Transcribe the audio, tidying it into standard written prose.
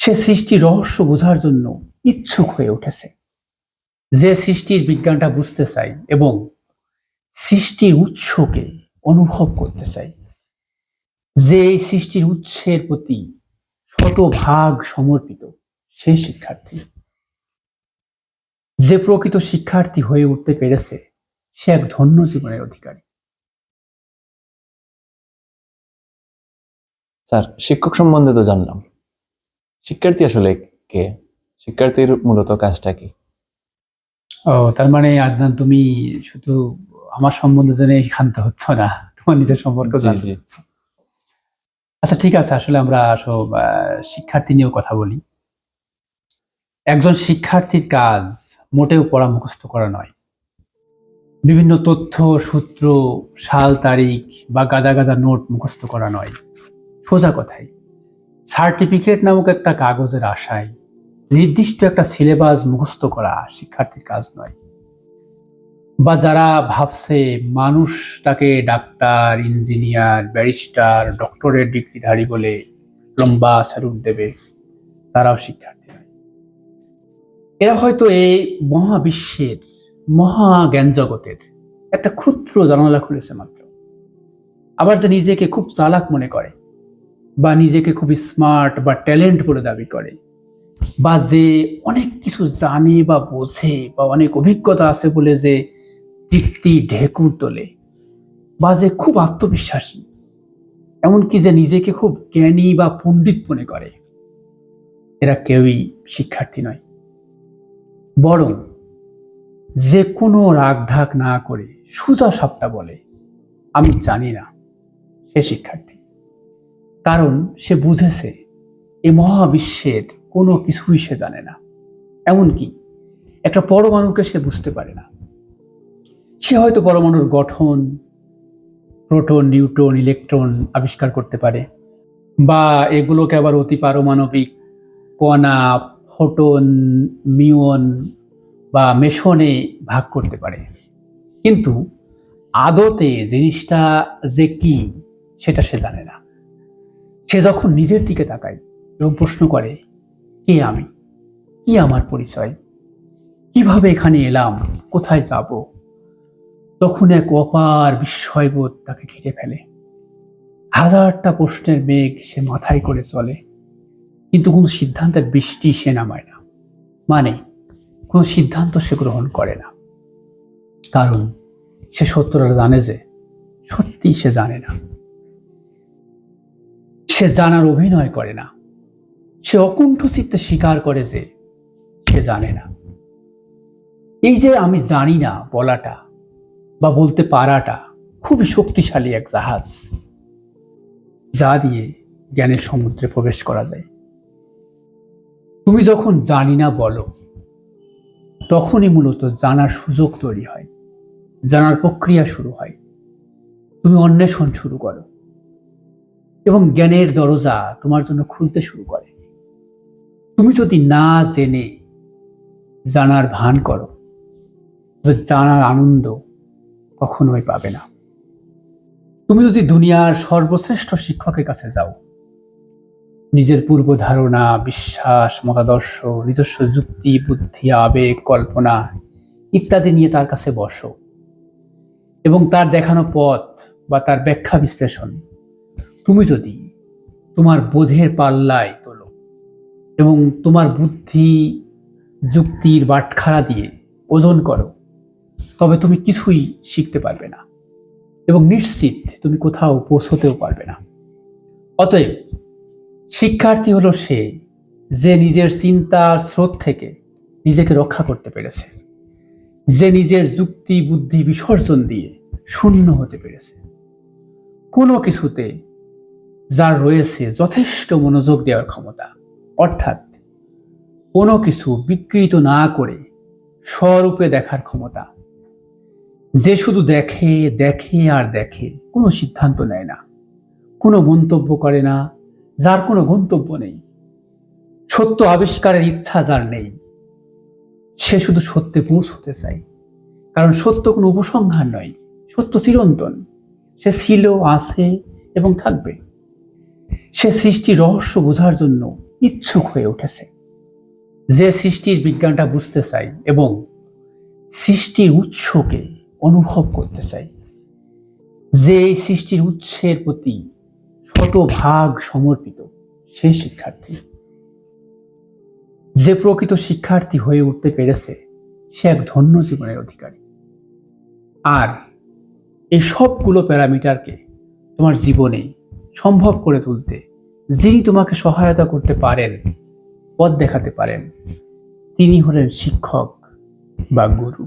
সে সৃষ্টির রহস্য বোঝার জন্য ইচ্ছুক হয়ে উঠেছে। যে সৃষ্টির বিজ্ঞানটা বুঝতে চাই এবং সৃষ্টির উৎসকে অনুভব করতে চাই, যে এই সৃষ্টির উৎসের প্রতি শতভাগ সমর্পিত, সে শিক্ষার্থী। যে প্রকৃত শিক্ষার্থী হয়ে উঠতে পেরেছে, সে এক ধন্য জীবনের অধিকারী। স্যার, শিক্ষক সম্বন্ধে তো জানলাম, শিক্ষার্থী আসলে কে? শিক্ষার্থীর মূলত কাজটা কি? তার মানে আদনান, তুমি শুধু আমার সম্বন্ধে জেনে ক্ষান্ত হচ্ছ না, তোমার নিজের সম্পর্কে জানতে চাচ্ছ। আচ্ছা, ঠিক আছে, আসলে আমরা সব শিক্ষার্থী নিয়েও কথা বলি। একজন শিক্ষার্থীর কাজ মোটেও পড়া মুখস্থ করা নয়। বিভিন্ন তথ্য, সূত্র, সাল তারিখ বা গাদা গাদা নোট মুখস্থ করা নয়। সোজা কথাই, সার্টিফিকেট নামক একটা কাগজের আশায় নির্দিষ্ট একটা সিলেবাস মুখস্থ করা শিক্ষার্থীর কাজ নয়। বা যারা ভাবছে মানুষ তাকে ডাক্তার, ইঞ্জিনিয়ার, ব্যারিস্টার, ডক্টরেট ডিগ্রিধারী বলে লম্বা স্যালুট দেবে, তারাও শিক্ষার্থী নয়। এরা হয়তো এই মহাবিশ্বের, মহা জ্ঞান জগতের একটা ক্ষুদ্র জানালা খুলেছে মাত্র। আবার যে নিজেকে খুব চালাক মনে করে, বা নিজেকে খুব স্মার্ট বা ট্যালেন্ট বলে দাবি করে, বা যে অনেক কিছু জানে বা বোঝে বা অনেক অভিজ্ঞতা আছে বলে যে তৃপ্তি ঢেকুর তোলে, বা যে খুব আত্মবিশ্বাসী, এমনকি যে নিজেকে খুব জ্ঞানী বা পণ্ডিত মনে করে, এরা কেউই শিক্ষার্থী নয়। বরং যে কোনো রাগ ঢাক না করে সোজা সাপটা বলে আমি জানি না, সে শিক্ষার্থী। কারণ সে বুঝেছে এ মহাবিশ্বের কোনো কিছুই সে জানে না। এমনকি একটা পরমাণুকে সে বুঝতে পারে না। সে হয়তো পরমাণুর গঠন, প্রোটন, নিউট্রন, ইলেকট্রন আবিষ্কার করতে পারে, বা এগুলোকে আবার অতি পারমাণবিক কণা, ফোটন, মিউন বা মেশনে ভাগ করতে পারে। কিন্তু আদতে জিনিসটা যে কি, সেটা সে জানে না। সে যখন নিজের দিকে তাকায় এবং প্রশ্ন করে, কে আমি, কি আমার পরিচয়, কিভাবে এখানে এলাম, কোথায় যাব, তখন এক অপার বিস্ময়বোধ তাকে ঘিরে ফেলে। হাজারটা প্রশ্নের মেঘ সে মাথায় করে চলে, কিন্তু কোনো সিদ্ধান্তের বৃষ্টি সে নামায় না। মানে কোনো সিদ্ধান্ত সে গ্রহণ করে না। কারণ সে সত্যটা জানে যে সত্যি সে জানে না। সে জানার অভিনয় করে না। সে অকুণ্ঠ চিত্তে স্বীকার করে যে সে জানে না। এই যে আমি জানি না বলাটা বা বলতে পারাটা খুবই শক্তিশালী এক জাহাজ, যা দিয়ে জ্ঞানের সমুদ্রে প্রবেশ করা যায়। তুমি যখন জানি না বলো, তখনই মূলত জানার সুযোগ তৈরি হয়, জানার প্রক্রিয়া শুরু হয়। তুমি অন্বেষণ শুরু করো এবং জ্ঞানের দরজা তোমার জন্য খুলতে শুরু করে। তুমি যদি না জেনে জানার ভান করো, তবে জানার আনন্দ কখনোই পাবে না। তুমি যদি দুনিয়ার সর্বশ্রেষ্ঠ শিক্ষকের কাছে যাও, নিজের পূর্ব ধারণা, বিশ্বাস, মতাদর্শ, নিজস্ব যুক্তি, বুদ্ধি, আবেগ, কল্পনা ইত্যাদি নিয়ে তার কাছে বসো এবং তার দেখানো পথ বা তার ব্যাখ্যা বিশ্লেষণ তুমি যদি তোমার বোধের পাল্লায় তোলো এবং তোমার বুদ্ধি, যুক্তির বাটখারা দিয়ে ওজন করো, তবে তুমি কিছুই শিখতে পারবে না এবং নিশ্চিত তুমি কোথাও পৌঁছতেও পারবে না। অতএব শিক্ষার্থী হলো সে যে নিজের চিন্তার স্রোত থেকে নিজেকে রক্ষা করতে পেরেছে, যে নিজের যুক্তি, বুদ্ধি বিসর্জন দিয়ে শূন্য হতে পেরেছে। কোনো কিছুতে যার রয়েছে যথেষ্ট মনোযোগ দেওয়ার ক্ষমতা, অর্থাৎ কোনো কিছু বিকৃত না করে স্বরূপে দেখার ক্ষমতা, যে শুধু দেখে দেখে আর দেখে, কোনো সিদ্ধান্ত নেয় না, কোনো মন্তব্য করে না, যার কোনো গন্তব্য নেই, সত্য আবিষ্কারের ইচ্ছা যার নেই, সে শুধু সত্যে পৌঁছতে চায়। কারণ সত্য কোনো উপসংহার নয়, সত্য চিরন্তন। সে ছিল, আছে এবং থাকবে। সে সৃষ্টির রহস্য বোঝার জন্য ইচ্ছুক হয়ে উঠেছে, যে সৃষ্টির বিজ্ঞানটা বুঝতে চাই এবং সৃষ্টির উৎসকে অনুভব করতে চাই, যে এই সৃষ্টির উৎসের প্রতি শতভাগ সমর্পিত, সেই শিক্ষার্থী। যে প্রকৃত শিক্ষার্থী হয়ে উঠতে পেরেছে সে এক ধন্য জীবনের অধিকারী। আর এই সবগুলো প্যারামিটারকে তোমার জীবনে সম্ভব করে তুলতে যিনি তোমাকে সহায়তা করতে পারেন, পথ দেখাতে পারেন, তিনি হলেন শিক্ষক বা গুরু।